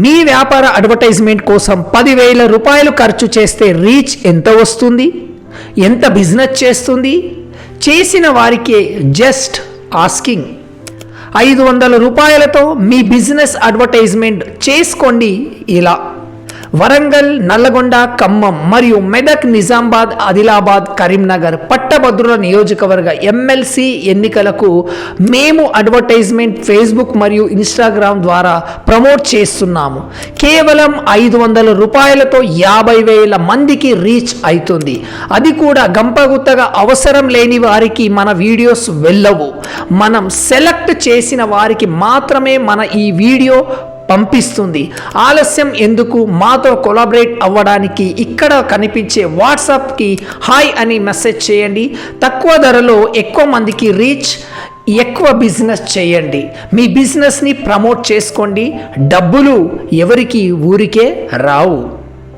మీ వ్యాపార అడ్వర్టైజ్మెంట్ కోసం 10,000 రూపాయలు ఖర్చు చేస్తే రీచ్ ఎంత వస్తుంది? ఎంత బిజినెస్ చేస్తుంది? చేసిన వారికి జస్ట్ ఆస్కింగ్ 500 రూపాయలతో మీ బిజినెస్ అడ్వర్టైజ్మెంట్ చేసుకోండి. ఇలా వరంగల్, నల్లగొండ, ఖమ్మం మరియు మెదక్, నిజామాబాద్, ఆదిలాబాద్, కరీంనగర్ పట్టభద్రుల నియోజకవర్గ ఎమ్మెల్సీ ఎన్నికలకు మేము అడ్వర్టైజ్మెంట్ ఫేస్బుక్ మరియు ఇన్స్టాగ్రామ్ ద్వారా ప్రమోట్ చేస్తున్నాము. కేవలం 500 రూపాయలతో 50,000 మందికి రీచ్ అవుతుంది. అది కూడా గంపగుత్తగా అవసరం లేని వారికి మన వీడియోస్ వెళ్ళవు. మనం సెలెక్ట్ చేసిన వారికి మాత్రమే మన ఈ వీడియో పంపిస్తుంది. ఆలస్యం ఎందుకు? మాతో కొలాబరేట్ అవ్వడానికి ఇక్కడ కనిపించే వాట్సాప్కి హాయ్ అని మెసేజ్ చేయండి. తక్కువ ధరలో ఎక్కువ మందికి రీచ్, ఎక్కువ బిజినెస్ చేయండి. మీ బిజినెస్ని ప్రమోట్ చేసుకోండి. డబ్బులు ఎవరికి ఊరికే రావు.